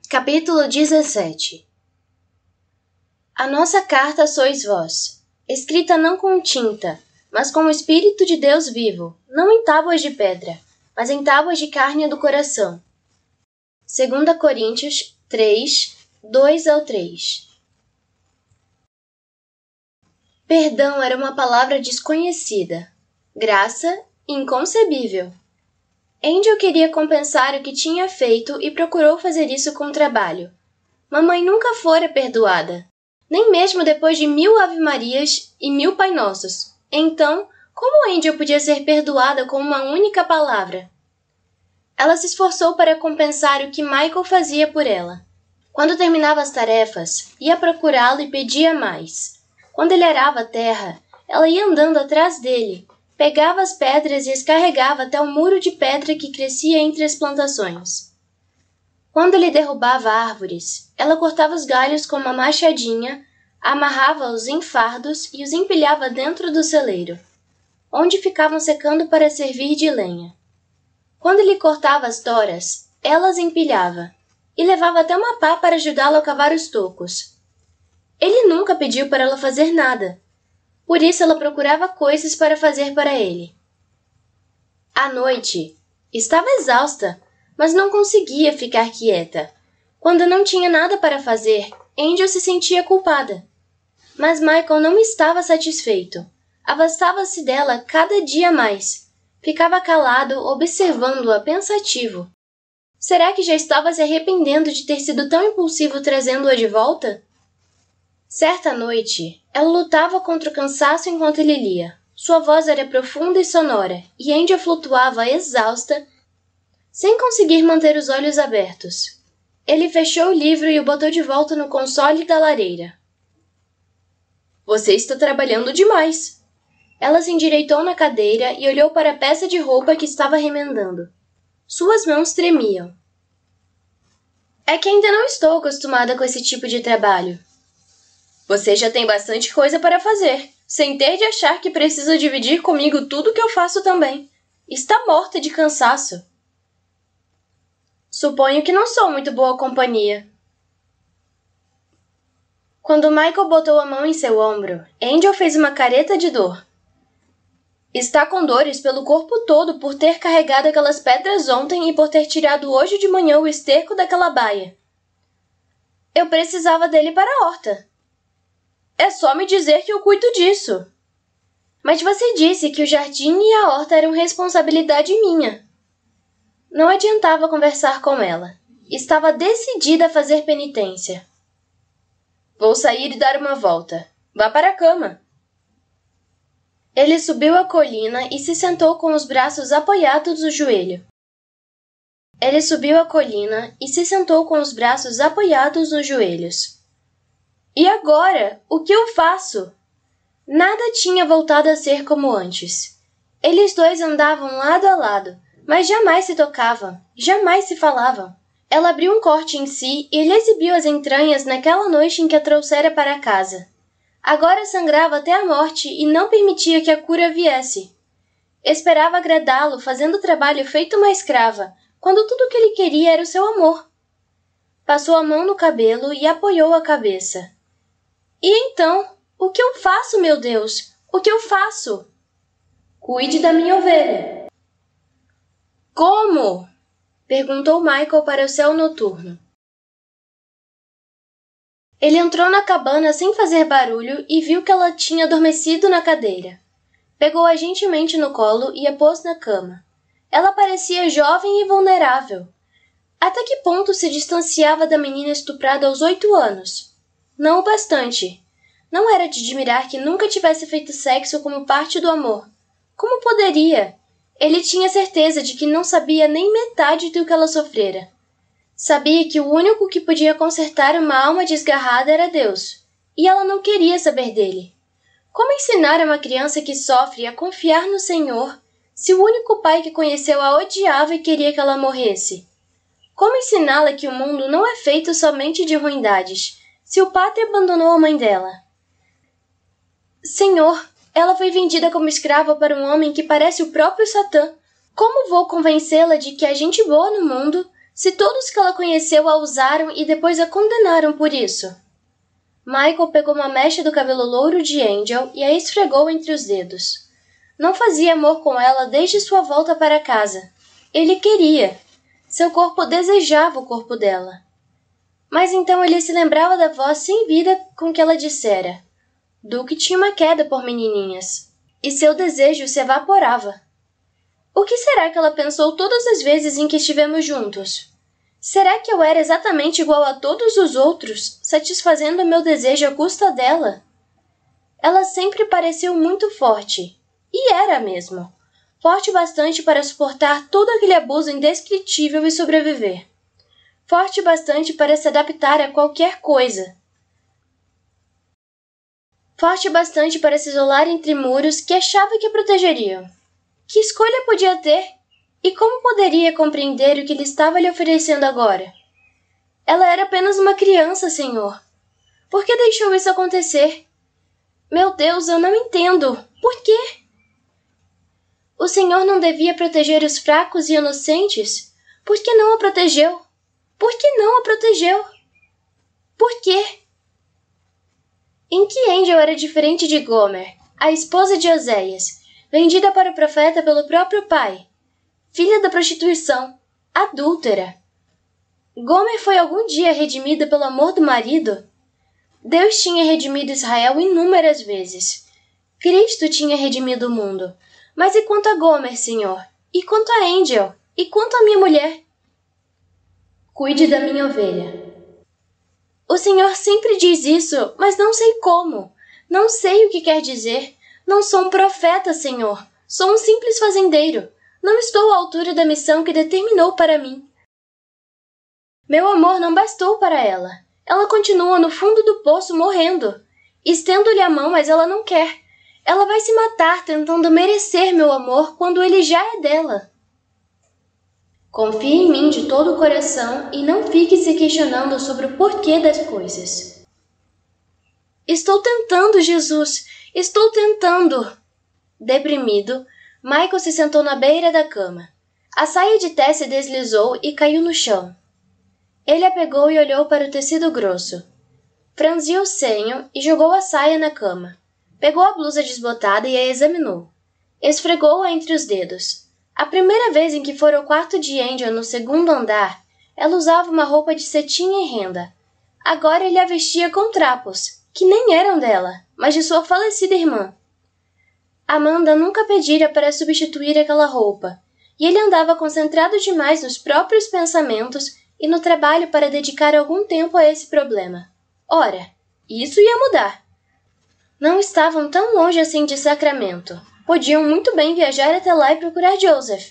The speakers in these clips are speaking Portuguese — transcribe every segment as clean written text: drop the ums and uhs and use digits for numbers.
Capítulo 17. A nossa carta sois vós, escrita não com tinta, mas com o Espírito de Deus vivo, não em tábuas de pedra, mas em tábuas de carne do coração. 2 Coríntios 3, 2-3. Perdão era uma palavra desconhecida, graça inconcebível. Angel queria compensar o que tinha feito e procurou fazer isso com trabalho. Mamãe nunca fora perdoada, nem mesmo depois de 1000 Ave-Marias e 1000 Pai Nossos. Então, como Angel podia ser perdoada com uma única palavra? Ela se esforçou para compensar o que Michael fazia por ela. Quando terminava as tarefas, ia procurá-lo e pedia mais. Quando ele arava a terra, ela ia andando atrás dele, pegava as pedras e as carregava até o muro de pedra que crescia entre as plantações. Quando ele derrubava árvores, ela cortava os galhos com uma machadinha, amarrava-os em fardos e os empilhava dentro do celeiro, onde ficavam secando para servir de lenha. Quando ele cortava as toras, ela as empilhava e levava até uma pá para ajudá-lo a cavar os tocos. Ele nunca pediu para ela fazer nada. Por isso ela procurava coisas para fazer para ele. À noite, estava exausta, mas não conseguia ficar quieta. Quando não tinha nada para fazer, Angel se sentia culpada. Mas Michael não estava satisfeito. Afastava-se dela cada dia mais. Ficava calado, observando-a pensativo. Será que já estava se arrependendo de ter sido tão impulsivo trazendo-a de volta? Certa noite, ela lutava contra o cansaço enquanto ele lia. Sua voz era profunda e sonora, e Angel flutuava exausta, sem conseguir manter os olhos abertos. Ele fechou o livro e o botou de volta no console da lareira. Você está trabalhando demais. Ela se endireitou na cadeira e olhou para a peça de roupa que estava remendando. Suas mãos tremiam. É que ainda não estou acostumada com esse tipo de trabalho. Você já tem bastante coisa para fazer, sem ter de achar que precisa dividir comigo tudo que eu faço também. Está morta de cansaço. Suponho que não sou muito boa companhia. Quando Michael botou a mão em seu ombro, Angel fez uma careta de dor. Está com dores pelo corpo todo por ter carregado aquelas pedras ontem e por ter tirado hoje de manhã o esterco daquela baia. Eu precisava dele para a horta. É só me dizer que eu cuido disso. Mas você disse que o jardim e a horta eram responsabilidade minha. Não adiantava conversar com ela. Estava decidida a fazer penitência. Vou sair e dar uma volta. Vá para a cama. Ele subiu a colina e se sentou com os braços apoiados no joelho. E agora, o que eu faço? Nada tinha voltado a ser como antes. Eles dois andavam lado a lado, mas jamais se tocavam, jamais se falavam. Ela abriu um corte em si e lhe exibiu as entranhas naquela noite em que a trouxera para casa. Agora sangrava até a morte e não permitia que a cura viesse. Esperava agradá-lo, fazendo o trabalho feito uma escrava, quando tudo o que ele queria era o seu amor. Passou a mão no cabelo e apoiou a cabeça. E então, o que eu faço, meu Deus? O que eu faço? Cuide da minha ovelha. Como? Perguntou Michael para o céu noturno. Ele entrou na cabana sem fazer barulho e viu que ela tinha adormecido na cadeira. Pegou-a gentilmente no colo e a pôs na cama. Ela parecia jovem e vulnerável. Até que ponto se distanciava da menina estuprada aos 8 anos? Não o bastante. Não era de admirar que nunca tivesse feito sexo como parte do amor. Como poderia? Ele tinha certeza de que não sabia nem metade do que ela sofrera. Sabia que o único que podia consertar uma alma desgarrada era Deus, e ela não queria saber dele. Como ensinar a uma criança que sofre a confiar no Senhor, se o único pai que conheceu a odiava e queria que ela morresse? Como ensiná-la que o mundo não é feito somente de ruindades, se o pai abandonou a mãe dela? Senhor, ela foi vendida como escrava para um homem que parece o próprio Satã. Como vou convencê-la de que há gente boa no mundo, Se todos que ela conheceu a usaram e depois a condenaram por isso? Michael pegou uma mecha do cabelo louro de Angel e a esfregou entre os dedos. Não fazia amor com ela desde sua volta para casa. Ele queria. Seu corpo desejava o corpo dela. Mas então ele se lembrava da voz sem vida com que ela dissera. Duke tinha uma queda por menininhas. E seu desejo se evaporava. O que será que ela pensou todas as vezes em que estivemos juntos? Será que eu era exatamente igual a todos os outros, satisfazendo meu desejo à custa dela? Ela sempre pareceu muito forte. E era mesmo. Forte bastante para suportar todo aquele abuso indescritível e sobreviver. Forte bastante para se adaptar a qualquer coisa. Forte bastante para se isolar entre muros que achava que a protegeriam. Que escolha podia ter? E como poderia compreender o que ele estava lhe oferecendo agora? Ela era apenas uma criança, Senhor. Por que deixou isso acontecer? Meu Deus, eu não entendo. Por quê? O Senhor não devia proteger os fracos e inocentes? Por que não a protegeu? Por que não a protegeu? Por quê? Em que Angel era diferente de Gomer, a esposa de Oséias, vendida para o profeta pelo próprio pai, filha da prostituição, adúltera? Gomer foi algum dia redimida pelo amor do marido? Deus tinha redimido Israel inúmeras vezes. Cristo tinha redimido o mundo. Mas e quanto a Gomer, Senhor? E quanto a Angel? E quanto a minha mulher? Cuide da minha ovelha. O Senhor sempre diz isso, mas não sei como. Não sei o que quer dizer. Não sou um profeta, Senhor. Sou um simples fazendeiro. Não estou à altura da missão que determinou para mim. Meu amor não bastou para ela. Ela continua no fundo do poço morrendo. Estendo-lhe a mão, mas ela não quer. Ela vai se matar tentando merecer meu amor quando ele já é dela. Confie em mim de todo o coração e não fique se questionando sobre o porquê das coisas. Estou tentando, Jesus! Estou tentando! Deprimido, Michael se sentou na beira da cama. A saia de Tess se deslizou e caiu no chão. Ele a pegou e olhou para o tecido grosso. Franziu o senho e jogou a saia na cama. Pegou a blusa desbotada e a examinou. Esfregou-a entre os dedos. A primeira vez em que fora ao quarto de Angel no segundo andar, ela usava uma roupa de cetim e renda. Agora ele a vestia com trapos, que nem eram dela, mas de sua falecida irmã. Amanda nunca pedira para substituir aquela roupa, e ele andava concentrado demais nos próprios pensamentos e no trabalho para dedicar algum tempo a esse problema. Ora, isso ia mudar. Não estavam tão longe assim de Sacramento. Podiam muito bem viajar até lá e procurar Joseph,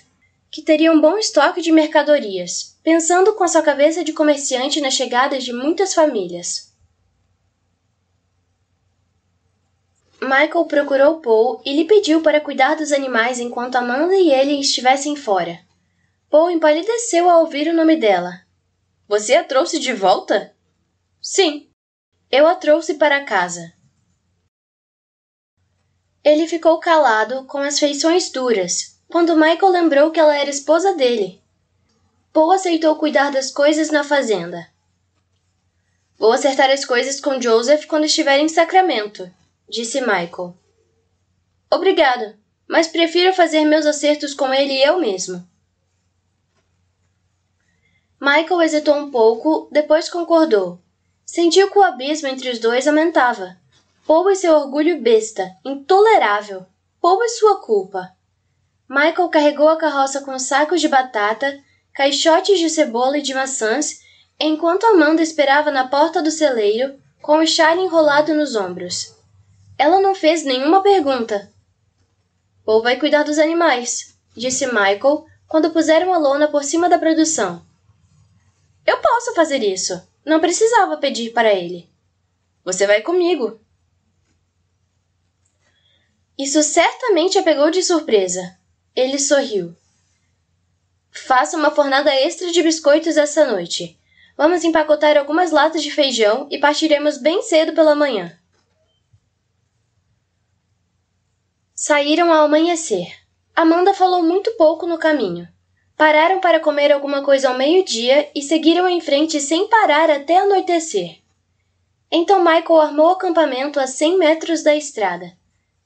que teria um bom estoque de mercadorias, pensando com sua cabeça de comerciante nas chegadas de muitas famílias. Michael procurou Paul e lhe pediu para cuidar dos animais enquanto Amanda e ele estivessem fora. Paul empalideceu ao ouvir o nome dela. — Você a trouxe de volta? — Sim. Eu a trouxe para casa. Ele ficou calado, com as feições duras, quando Michael lembrou que ela era esposa dele. Paul aceitou cuidar das coisas na fazenda. — Vou acertar as coisas com Joseph quando estiver em Sacramento, disse Michael. — Obrigado, mas prefiro fazer meus acertos com ele eu mesmo. Michael hesitou um pouco, depois concordou. Sentiu que o abismo entre os dois aumentava. Paul e seu orgulho besta, intolerável. Paul e sua culpa. Michael carregou a carroça com sacos de batata, caixotes de cebola e de maçãs, enquanto Amanda esperava na porta do celeiro, com o chale enrolado nos ombros. Ela não fez nenhuma pergunta. — Paul vai cuidar dos animais, disse Michael, quando puseram a lona por cima da produção. — Eu posso fazer isso. Não precisava pedir para ele. — Você vai comigo. Isso certamente a pegou de surpresa. Ele sorriu. — Faça uma fornada extra de biscoitos essa noite. Vamos empacotar algumas latas de feijão e partiremos bem cedo pela manhã. Saíram ao amanhecer. Amanda falou muito pouco no caminho. Pararam para comer alguma coisa ao meio-dia e seguiram em frente sem parar até anoitecer. Então Michael armou o acampamento a 100 metros da estrada.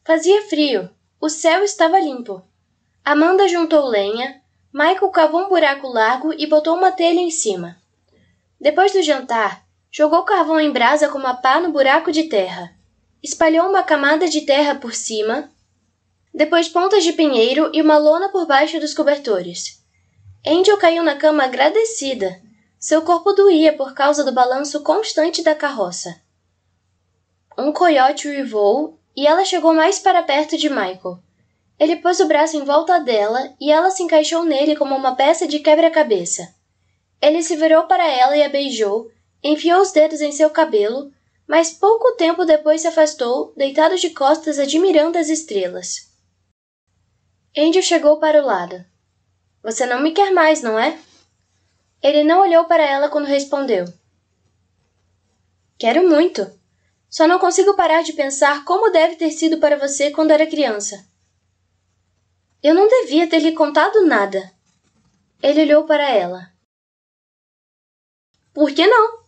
Fazia frio, o céu estava limpo. Amanda juntou lenha, Michael cavou um buraco largo e botou uma telha em cima. Depois do jantar, jogou carvão em brasa com uma pá no buraco de terra. Espalhou uma camada de terra por cima, depois pontas de pinheiro e uma lona por baixo dos cobertores. Angel caiu na cama agradecida. Seu corpo doía por causa do balanço constante da carroça. Um coiote uivou e ela chegou mais para perto de Michael. Ele pôs o braço em volta dela e ela se encaixou nele como uma peça de quebra-cabeça. Ele se virou para ela e a beijou, enfiou os dedos em seu cabelo, mas pouco tempo depois se afastou, deitado de costas admirando as estrelas. Angel chegou para o lado. Você não me quer mais, não é? Ele não olhou para ela quando respondeu. Quero muito. Só não consigo parar de pensar como deve ter sido para você quando era criança. Eu não devia ter lhe contado nada. Ele olhou para ela. Por que não?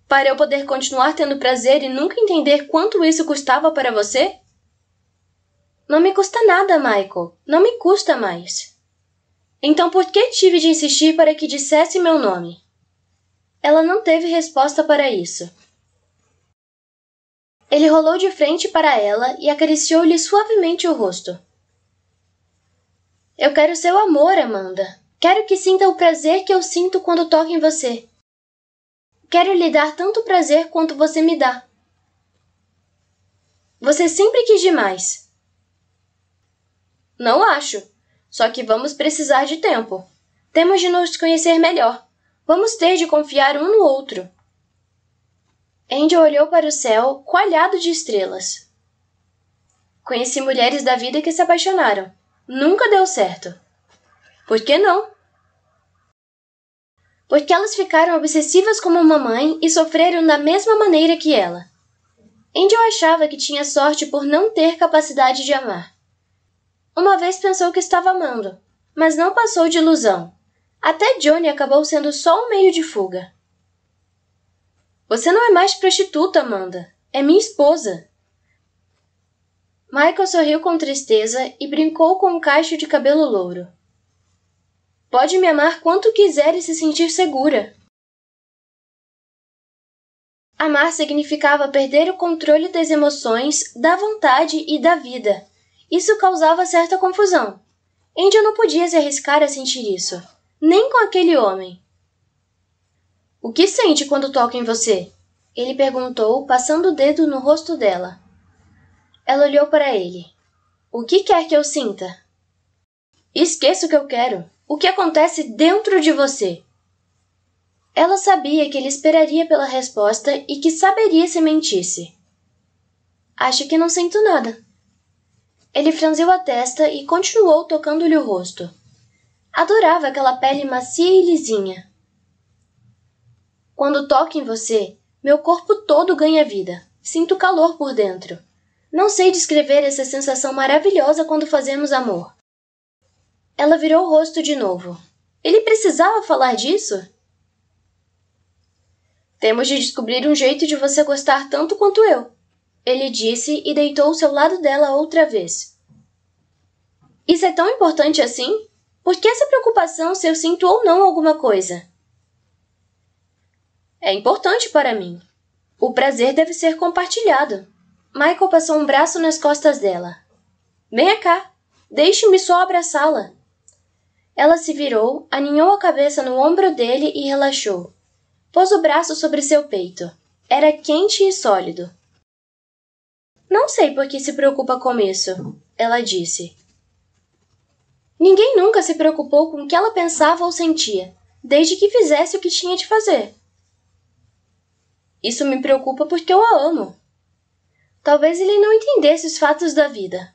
Para eu poder continuar tendo prazer e nunca entender quanto isso custava para você? Não me custa nada, Michael. Não me custa mais. Então por que tive de insistir para que dissesse meu nome? Ela não teve resposta para isso. Ele rolou de frente para ela e acariciou-lhe suavemente o rosto. Eu quero seu amor, Amanda. Quero que sinta o prazer que eu sinto quando toco em você. Quero lhe dar tanto prazer quanto você me dá. Você sempre quis demais. Não acho. Só que vamos precisar de tempo. Temos de nos conhecer melhor. Vamos ter de confiar um no outro. Angel olhou para o céu, coalhado de estrelas. Conheci mulheres da vida que se apaixonaram. Nunca deu certo. Por que não? Porque elas ficaram obsessivas como uma mãe e sofreram da mesma maneira que ela. Angel achava que tinha sorte por não ter capacidade de amar. Uma vez pensou que estava amando, mas não passou de ilusão. Até Johnny acabou sendo só um meio de fuga. Você não é mais prostituta, Amanda. É minha esposa. Michael sorriu com tristeza e brincou com um cacho de cabelo louro. Pode me amar quanto quiser e se sentir segura. Amar significava perder o controle das emoções, da vontade e da vida. Isso causava certa confusão. Angel não podia se arriscar a sentir isso, nem com aquele homem. O que sente quando toca em você? Ele perguntou, passando o dedo no rosto dela. Ela olhou para ele. O que quer que eu sinta? Esqueça o que eu quero. O que acontece dentro de você? Ela sabia que ele esperaria pela resposta e que saberia se mentisse. Acho que não sinto nada. Ele franziu a testa e continuou tocando-lhe o rosto. Adorava aquela pele macia e lisinha. Quando toco em você, meu corpo todo ganha vida. Sinto calor por dentro. Não sei descrever essa sensação maravilhosa quando fazemos amor. Ela virou o rosto de novo. Ele precisava falar disso? Temos de descobrir um jeito de você gostar tanto quanto eu, ele disse e deitou-se ao lado dela outra vez. Isso é tão importante assim? Por que essa preocupação se eu sinto ou não alguma coisa? É importante para mim. O prazer deve ser compartilhado. Michael passou um braço nas costas dela. Venha cá, deixe-me só abraçá-la. Ela se virou, aninhou a cabeça no ombro dele e relaxou. Pôs o braço sobre seu peito. Era quente e sólido. Não sei por que se preocupa com isso, ela disse. Ninguém nunca se preocupou com o que ela pensava ou sentia, desde que fizesse o que tinha de fazer. Isso me preocupa porque eu a amo. Talvez ele não entendesse os fatos da vida.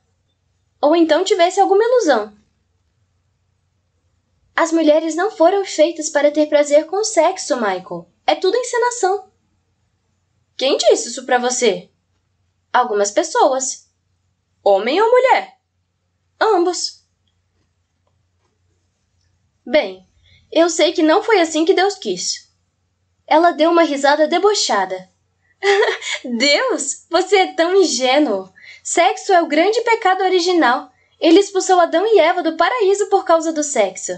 Ou então tivesse alguma ilusão. As mulheres não foram feitas para ter prazer com o sexo, Michael. É tudo encenação. Quem disse isso pra você? Algumas pessoas. Homem ou mulher? Ambos. Bem, eu sei que não foi assim que Deus quis. Ela deu uma risada debochada. Deus, você é tão ingênuo. Sexo é o grande pecado original. Ele expulsou Adão e Eva do paraíso por causa do sexo.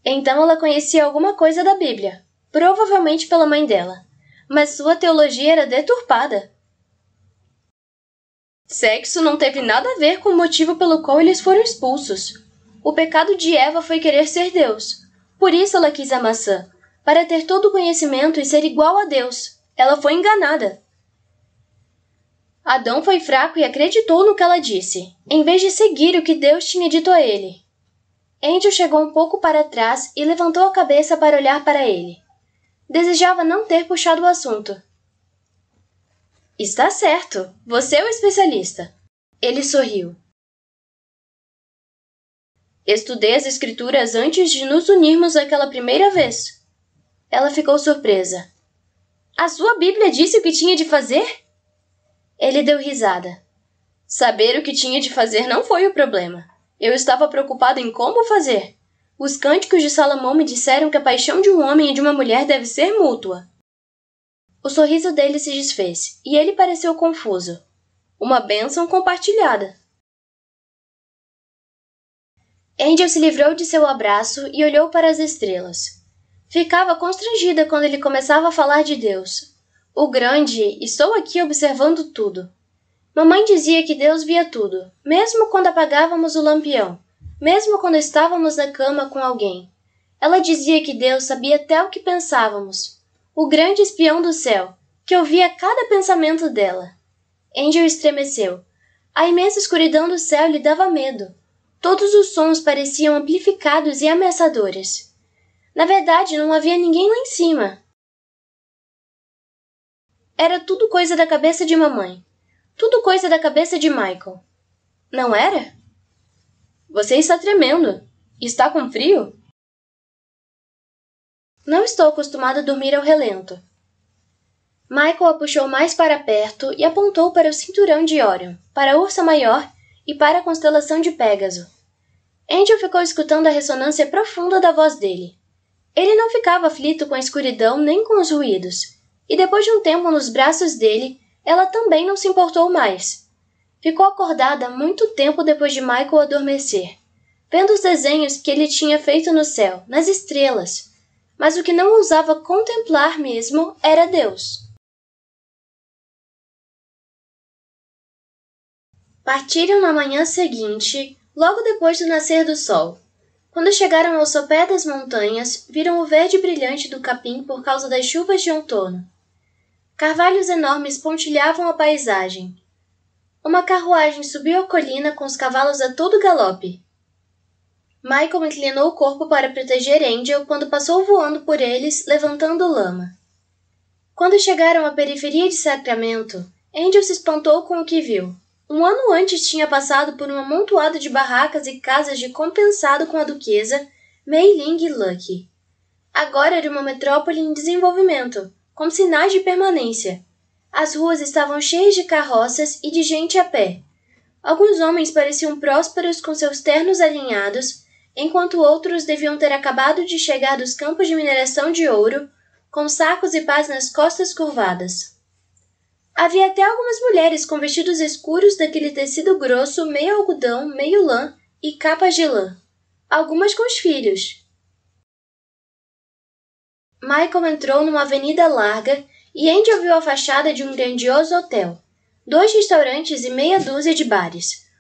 Então ela conhecia alguma coisa da Bíblia, provavelmente pela mãe dela, mas sua teologia era deturpada. Sexo não teve nada a ver com o motivo pelo qual eles foram expulsos. O pecado de Eva foi querer ser Deus. Por isso ela quis a maçã, para ter todo o conhecimento e ser igual a Deus. Ela foi enganada. Adão foi fraco e acreditou no que ela disse, em vez de seguir o que Deus tinha dito a ele. Angel chegou um pouco para trás e levantou a cabeça para olhar para ele. Desejava não ter puxado o assunto. Está certo, você é o especialista. Ele sorriu. Estudei as escrituras antes de nos unirmos aquela primeira vez. Ela ficou surpresa. A sua Bíblia disse o que tinha de fazer? Ele deu risada. Saber o que tinha de fazer não foi o problema. Eu estava preocupado em como fazer. Os cânticos de Salomão me disseram que a paixão de um homem e de uma mulher deve ser mútua. O sorriso dele se desfez, e ele pareceu confuso. Uma bênção compartilhada. Angel se livrou de seu abraço e olhou para as estrelas. Ficava constrangida quando ele começava a falar de Deus. O grande, estou aqui observando tudo. Mamãe dizia que Deus via tudo, mesmo quando apagávamos o lampião, mesmo quando estávamos na cama com alguém. Ela dizia que Deus sabia até o que pensávamos. O grande espião do céu, que ouvia cada pensamento dela. Angel estremeceu. A imensa escuridão do céu lhe dava medo. Todos os sons pareciam amplificados e ameaçadores. Na verdade, não havia ninguém lá em cima. Era tudo coisa da cabeça de mamãe. Tudo coisa da cabeça de Michael. Não era? Você está tremendo. Está com frio? Não estou acostumado a dormir ao relento. Michael a puxou mais para perto e apontou para o cinturão de Órion, para a Ursa Maior e para a constelação de Pégaso. Angel ficou escutando a ressonância profunda da voz dele. Ele não ficava aflito com a escuridão nem com os ruídos, e depois de um tempo nos braços dele, ela também não se importou mais. Ficou acordada muito tempo depois de Michael adormecer, vendo os desenhos que ele tinha feito no céu, nas estrelas, mas o que não ousava contemplar mesmo era Deus. Partiram na manhã seguinte, logo depois do nascer do sol. Quando chegaram ao sopé das montanhas, viram o verde brilhante do capim por causa das chuvas de outono. Carvalhos enormes pontilhavam a paisagem. Uma carruagem subiu a colina com os cavalos a todo galope. Michael inclinou o corpo para proteger Angel quando passou voando por eles, levantando lama. Quando chegaram à periferia de Sacramento, Angel se espantou com o que viu. Um ano antes tinha passado por um amontoado de barracas e casas de compensado com a duquesa, Mei Ling Lucky. Agora era uma metrópole em desenvolvimento, com sinais de permanência. As ruas estavam cheias de carroças e de gente a pé. Alguns homens pareciam prósperos com seus ternos alinhados, enquanto outros deviam ter acabado de chegar dos campos de mineração de ouro, com sacos e pás nas costas curvadas. Havia até algumas mulheres com vestidos escuros daquele tecido grosso, meio algodão, meio lã e capas de lã. Algumas com os filhos. Michael entrou numa avenida larga e Angel viu a fachada de um grandioso hotel, 2 restaurantes e meia dúzia de bares.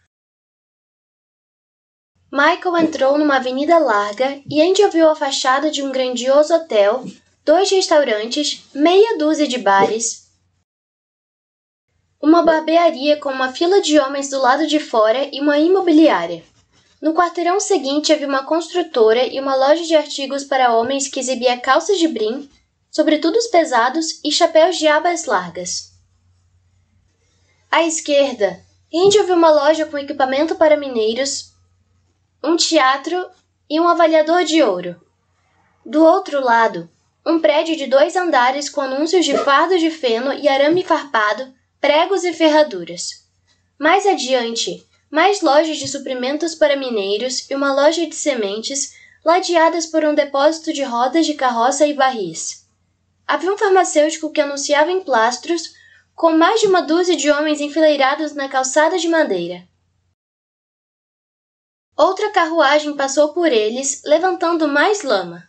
Michael entrou numa avenida larga e Angel viu a fachada de um grandioso hotel, 2 restaurantes, meia dúzia de bares, uma barbearia com uma fila de homens do lado de fora e uma imobiliária. No quarteirão seguinte havia uma construtora e uma loja de artigos para homens que exibia calças de brim, sobretudos pesados e chapéus de abas largas. À esquerda, Angel viu uma loja com equipamento para mineiros, um teatro e um avaliador de ouro. Do outro lado, um prédio de 2 andares com anúncios de fardos de feno e arame farpado, pregos e ferraduras. Mais adiante, mais lojas de suprimentos para mineiros e uma loja de sementes, ladeadas por um depósito de rodas de carroça e barris. Havia um farmacêutico que anunciava emplastros, com mais de uma dúzia de homens enfileirados na calçada de madeira. Outra carruagem passou por eles, levantando mais lama.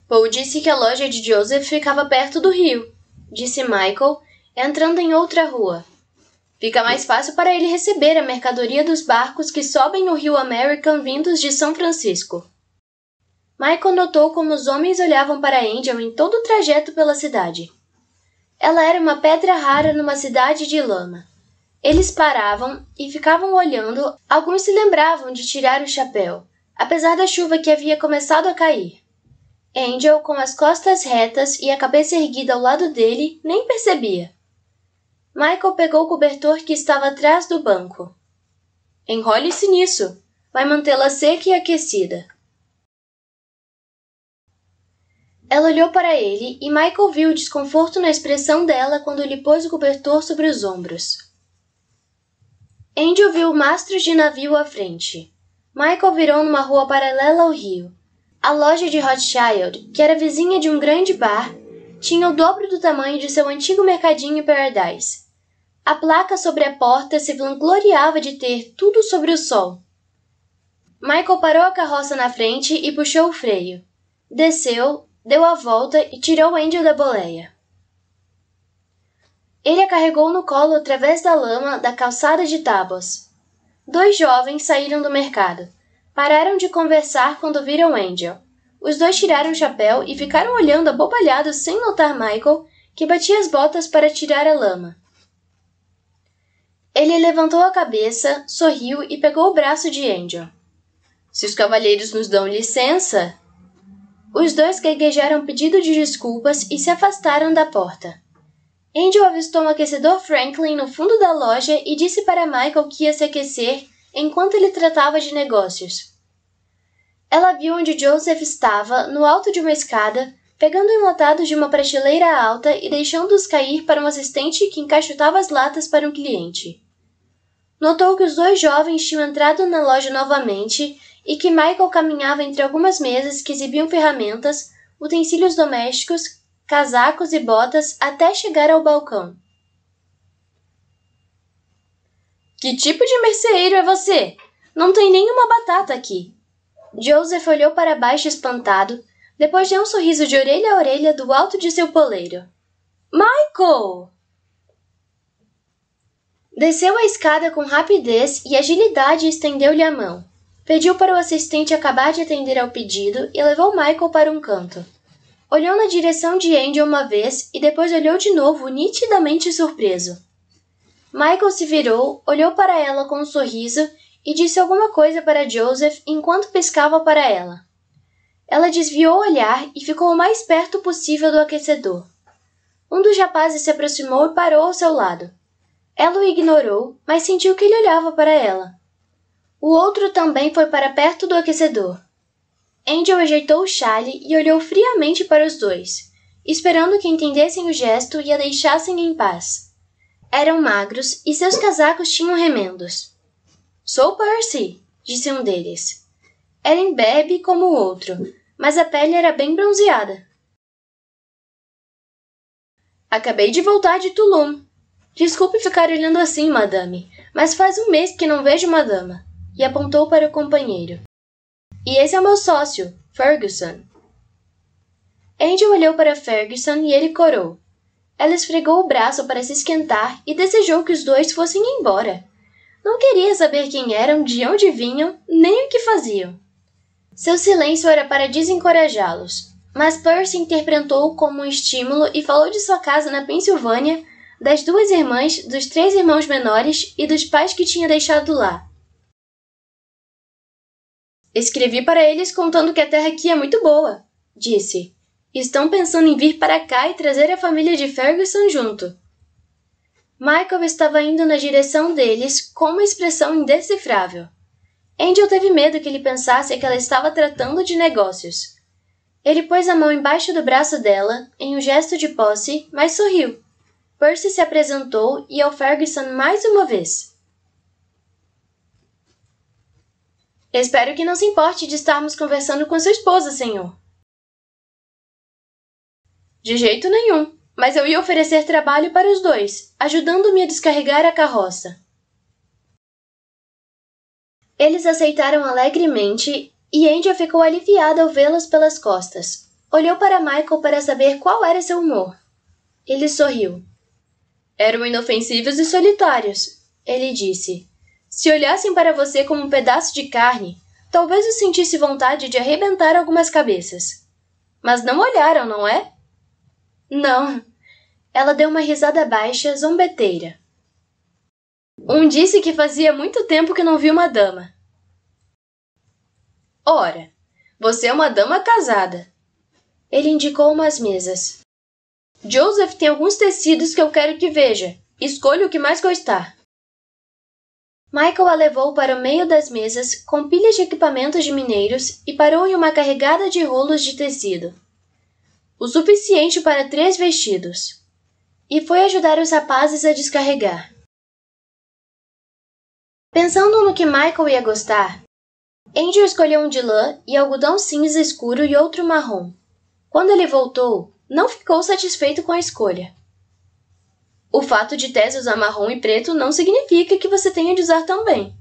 Paul disse que a loja de Joseph ficava perto do rio, disse Michael, entrando em outra rua. Fica mais fácil para ele receber a mercadoria dos barcos que sobem o rio American vindos de São Francisco. Michael notou como os homens olhavam para Angel em todo o trajeto pela cidade. Ela era uma pedra rara numa cidade de lama. Eles paravam e ficavam olhando, alguns se lembravam de tirar o chapéu, apesar da chuva que havia começado a cair. Angel, com as costas retas e a cabeça erguida ao lado dele, nem percebia. Michael pegou o cobertor que estava atrás do banco. Enrole-se nisso. Vai mantê-la seca e aquecida. Ela olhou para ele e Michael viu o desconforto na expressão dela quando lhe pôs o cobertor sobre os ombros. Angel viu mastros de navio à frente. Michael virou numa rua paralela ao rio. A loja de Rothschild, que era vizinha de um grande bar, tinha o dobro do tamanho de seu antigo mercadinho em Paradise. A placa sobre a porta se vangloriava de ter tudo sobre o sol. Michael parou a carroça na frente e puxou o freio. Desceu, deu a volta e tirou Angel da boleia. Ele a carregou no colo através da lama da calçada de tábuas. 2 jovens saíram do mercado. Pararam de conversar quando viram Angel. Os 2 tiraram o chapéu e ficaram olhando abobalhados sem notar Michael, que batia as botas para tirar a lama. Ele levantou a cabeça, sorriu e pegou o braço de Angel. Se os cavalheiros nos dão licença... Os 2 gaguejaram pedido de desculpas e se afastaram da porta. Angel avistou um aquecedor Franklin no fundo da loja e disse para Michael que ia se aquecer enquanto ele tratava de negócios. Ela viu onde Joseph estava, no alto de uma escada, pegando enlatados de uma prateleira alta e deixando-os cair para um assistente que encaixotava as latas para um cliente. Notou que os 2 jovens tinham entrado na loja novamente e que Michael caminhava entre algumas mesas que exibiam ferramentas, utensílios domésticos, casacos e botas até chegar ao balcão. Que tipo de merceeiro é você? Não tem nenhuma batata aqui. Joseph olhou para baixo espantado, depois deu um sorriso de orelha a orelha do alto de seu poleiro. Michael! Desceu a escada com rapidez e agilidade e estendeu-lhe a mão. Pediu para o assistente acabar de atender ao pedido e levou Michael para um canto. Olhou na direção de Angel uma vez e depois olhou de novo, nitidamente surpreso. Michael se virou, olhou para ela com um sorriso e disse alguma coisa para Joseph enquanto piscava para ela. Ela desviou o olhar e ficou o mais perto possível do aquecedor. Um dos rapazes se aproximou e parou ao seu lado. Ela o ignorou, mas sentiu que ele olhava para ela. O outro também foi para perto do aquecedor. Angel ajeitou o chale e olhou friamente para os 2, esperando que entendessem o gesto e a deixassem em paz. Eram magros e seus casacos tinham remendos. Sou Percy, disse um deles. Era imberbe como o outro, mas a pele era bem bronzeada. Acabei de voltar de Tulum. Desculpe ficar olhando assim, madame, mas faz um mês que não vejo uma dama. E apontou para o companheiro. E esse é o meu sócio, Ferguson. Angel olhou para Ferguson e ele corou. Ela esfregou o braço para se esquentar e desejou que os 2 fossem embora. Não queria saber quem eram, de onde vinham, nem o que faziam. Seu silêncio era para desencorajá-los, mas Percy interpretou como um estímulo e falou de sua casa na Pensilvânia, das 2 irmãs, dos 3 irmãos menores e dos pais que tinha deixado lá. Escrevi para eles contando que a terra aqui é muito boa, disse. Estão pensando em vir para cá e trazer a família de Ferguson junto. Michael estava indo na direção deles com uma expressão indecifrável. Angel teve medo que ele pensasse que ela estava tratando de negócios. Ele pôs a mão embaixo do braço dela, em um gesto de posse, mas sorriu. Percy se apresentou e ao Fergusson mais uma vez. Espero que não se importe de estarmos conversando com sua esposa, senhor. De jeito nenhum, mas eu ia oferecer trabalho para os dois, ajudando-me a descarregar a carroça. Eles aceitaram alegremente e Angel ficou aliviada ao vê-los pelas costas. Olhou para Michael para saber qual era seu humor. Ele sorriu. Eram inofensivos e solitários, ele disse. Se olhassem para você como um pedaço de carne, talvez eu sentisse vontade de arrebentar algumas cabeças. Mas não olharam, não é? Não. Ela deu uma risada baixa, zombeteira. Disse que fazia muito tempo que não via uma dama. Ora, você é uma dama casada. Ele indicou umas mesas. Joseph tem alguns tecidos que eu quero que veja. Escolha o que mais gostar. Michael a levou para o meio das mesas, com pilhas de equipamentos de mineiros, e parou em uma carregada de rolos de tecido. O suficiente para 3 vestidos. E foi ajudar os rapazes a descarregar. Pensando no que Michael ia gostar, Angel escolheu um de lã e algodão cinza escuro e outro marrom. Quando ele voltou, não ficou satisfeito com a escolha. O fato de Tess usar marrom e preto não significa que você tenha de usar também.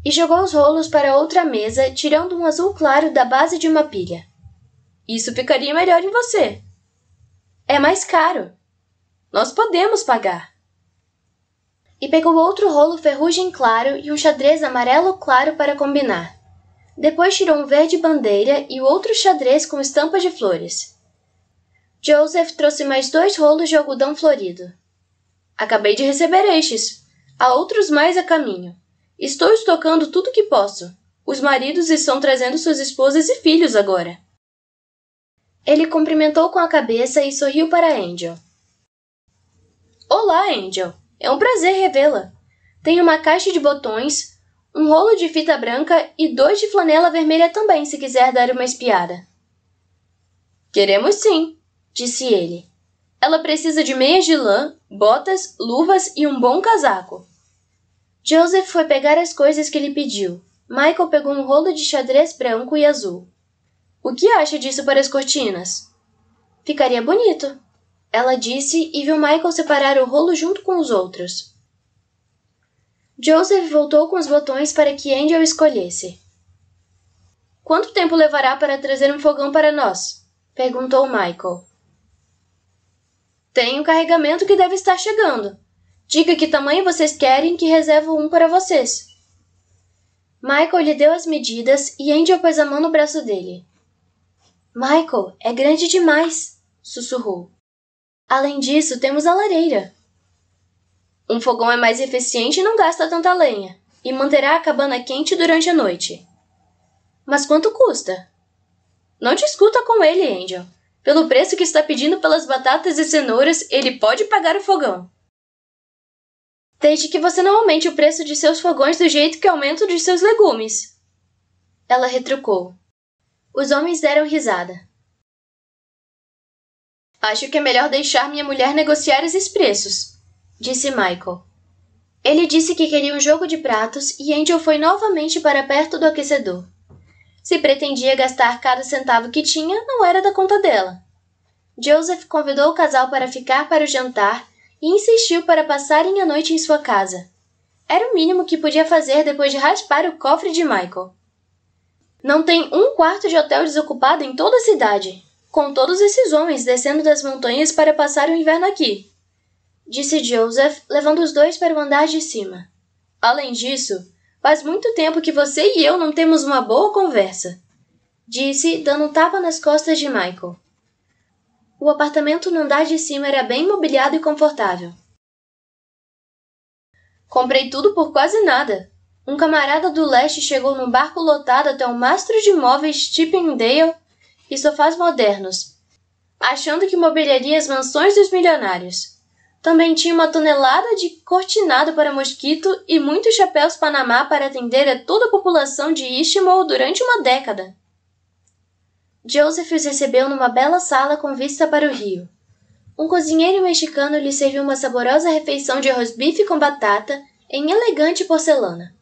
E jogou os rolos para outra mesa, tirando um azul claro da base de uma pilha. Isso ficaria melhor em você. É mais caro. Nós podemos pagar. E pegou outro rolo ferrugem claro e um xadrez amarelo claro para combinar. Depois tirou um verde bandeira e o outro xadrez com estampa de flores. Joseph trouxe mais 2 rolos de algodão florido. Acabei de receber estes. Há outros mais a caminho. Estou estocando tudo que posso. Os maridos estão trazendo suas esposas e filhos agora. Ele cumprimentou com a cabeça e sorriu para Angel. Olá, Angel. É um prazer revê-la. Tenho uma caixa de botões, um rolo de fita branca e 2 de flanela vermelha também, se quiser dar uma espiada. Queremos sim, disse ele. Ela precisa de meias de lã, botas, luvas e um bom casaco. Joseph foi pegar as coisas que ele pediu. Michael pegou um rolo de xadrez branco e azul. O que acha disso para as cortinas? Ficaria bonito, ela disse e viu Michael separar o rolo junto com os outros. Joseph voltou com os botões para que Angel escolhesse. Quanto tempo levará para trazer um fogão para nós? Perguntou Michael. Tem um carregamento que deve estar chegando. Diga que tamanho vocês querem que reservo um para vocês. Michael lhe deu as medidas e Angel pôs a mão no braço dele. Michael, é grande demais, sussurrou. Além disso, temos a lareira. Um fogão é mais eficiente e não gasta tanta lenha, e manterá a cabana quente durante a noite. Mas quanto custa? Não discuta com ele, Angel. Pelo preço que está pedindo pelas batatas e cenouras, ele pode pagar o fogão. Desde que você não aumente o preço de seus fogões do jeito que aumenta o de seus legumes. Ela retrucou. Os homens deram risada. Acho que é melhor deixar minha mulher negociar esses preços, disse Michael. Ele disse que queria um jogo de pratos e Angel foi novamente para perto do aquecedor. Se pretendia gastar cada centavo que tinha, não era da conta dela. Joseph convidou o casal para ficar para o jantar e insistiu para passarem a noite em sua casa. Era o mínimo que podia fazer depois de raspar o cofre de Michael. Não tem um quarto de hotel desocupado em toda a cidade, com todos esses homens descendo das montanhas para passar o inverno aqui, disse Joseph, levando os dois para o andar de cima. Além disso, faz muito tempo que você e eu não temos uma boa conversa, disse, dando um tapa nas costas de Michael. O apartamento no andar de cima era bem mobiliado e confortável. Comprei tudo por quase nada. Um camarada do leste chegou num barco lotado até um mastro de móveis Chippendale e sofás modernos, achando que mobiliaria as mansões dos milionários. Também tinha uma tonelada de cortinado para mosquito e muitos chapéus Panamá para atender a toda a população de Ishmael durante uma década. Joseph os recebeu numa bela sala com vista para o rio. Um cozinheiro mexicano lhe serviu uma saborosa refeição de rosbife com batata em elegante porcelana.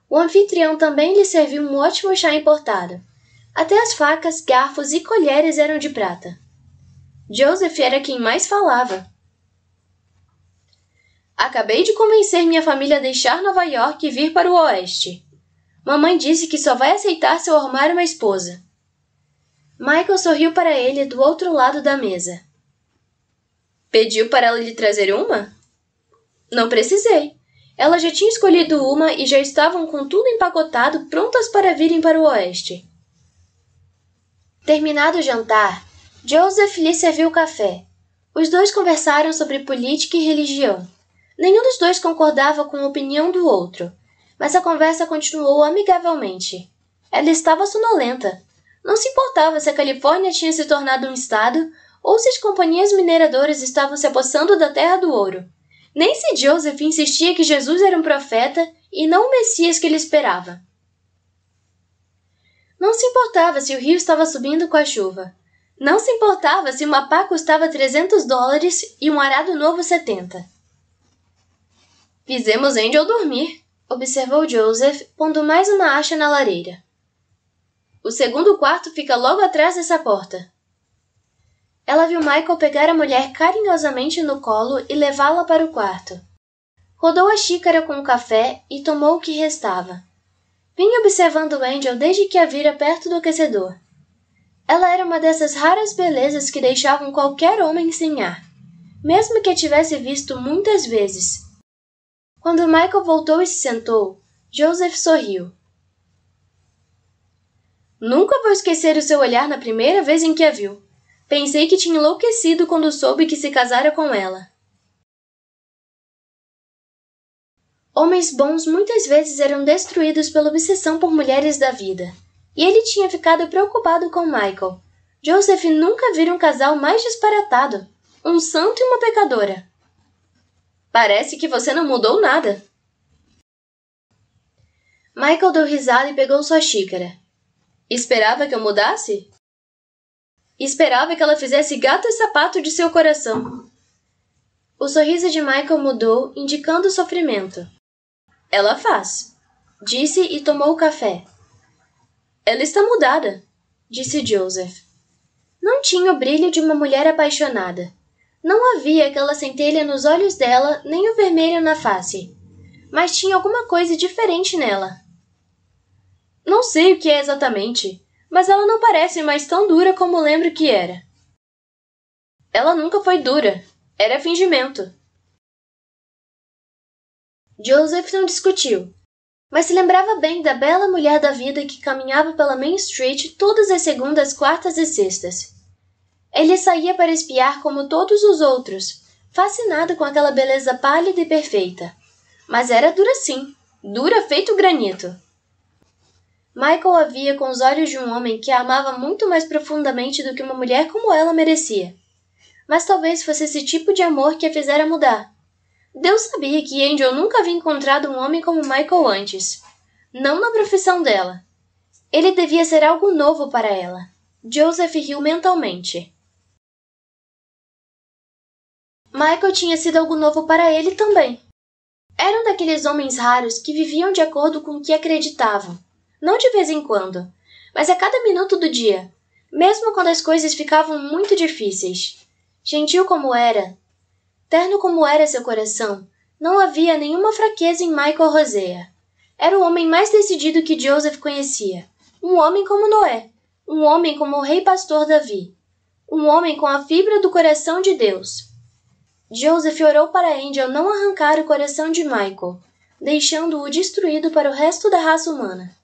O anfitrião também lhe serviu um ótimo chá importado. Até as facas, garfos e colheres eram de prata. Joseph era quem mais falava. Acabei de convencer minha família a deixar Nova York e vir para o Oeste. Mamãe disse que só vai aceitar se eu arrumar uma esposa. Michael sorriu para ele do outro lado da mesa. Pediu para ela lhe trazer uma? Não precisei. Ela já tinha escolhido uma e já estavam com tudo empacotado, prontas para virem para o Oeste. Terminado o jantar, Joseph lhe serviu café. Os dois conversaram sobre política e religião. Nenhum dos dois concordava com a opinião do outro, mas a conversa continuou amigavelmente. Ela estava sonolenta. Não se importava se a Califórnia tinha se tornado um estado ou se as companhias mineradoras estavam se apossando da terra do ouro. Nem se Joseph insistia que Jesus era um profeta e não o Messias que ele esperava. Não se importava se o rio estava subindo com a chuva. Não se importava se uma pá custava $300 e um arado novo 70. Fizemos Angel dormir, observou Joseph, pondo mais uma acha na lareira. O segundo quarto fica logo atrás dessa porta. Ela viu Michael pegar a mulher carinhosamente no colo e levá-la para o quarto. Rodou a xícara com o café e tomou o que restava. Vinha observando Angel desde que a vira perto do aquecedor. Ela era uma dessas raras belezas que deixavam qualquer homem sem ar, mesmo que a tivesse visto muitas vezes. Quando Michael voltou e se sentou, Joseph sorriu. Nunca vou esquecer o seu olhar na primeira vez em que a viu. Pensei que tinha enlouquecido quando soube que se casara com ela. Homens bons muitas vezes eram destruídos pela obsessão por mulheres da vida, e ele tinha ficado preocupado com Michael. Joseph nunca vira um casal mais disparatado, um santo e uma pecadora. Parece que você não mudou nada. Michael deu risada e pegou sua xícara. Esperava que eu mudasse? Esperava que ela fizesse gato e sapato de seu coração. O sorriso de Michael mudou, indicando sofrimento. Ela faz, disse e tomou o café. Ela está mudada, disse Joseph. Não tinha o brilho de uma mulher apaixonada. Não havia aquela centelha nos olhos dela, nem o vermelho na face. Mas tinha alguma coisa diferente nela. Não sei o que é exatamente, mas ela não parece mais tão dura como lembro que era. Ela nunca foi dura. Era fingimento. Joseph não discutiu, mas se lembrava bem da bela mulher da vida que caminhava pela Main Street todas as segundas, quartas e sextas. Ele saía para espiar como todos os outros, fascinado com aquela beleza pálida e perfeita. Mas era dura sim, dura feito granito. Michael a via com os olhos de um homem que a amava muito mais profundamente do que uma mulher como ela merecia. Mas talvez fosse esse tipo de amor que a fizera mudar. Deus sabia que Angel nunca havia encontrado um homem como Michael antes. Não na profissão dela. Ele devia ser algo novo para ela. Joseph riu mentalmente. Michael tinha sido algo novo para ele também. Era um daqueles homens raros que viviam de acordo com o que acreditavam. Não de vez em quando, mas a cada minuto do dia, mesmo quando as coisas ficavam muito difíceis. Gentil como era, terno como era seu coração, não havia nenhuma fraqueza em Michael Rosea. Era o homem mais decidido que Joseph conhecia. Um homem como Noé. Um homem como o rei pastor Davi. Um homem com a fibra do coração de Deus. Joseph orou para Angel não arrancar o coração de Michael, deixando-o destruído para o resto da raça humana.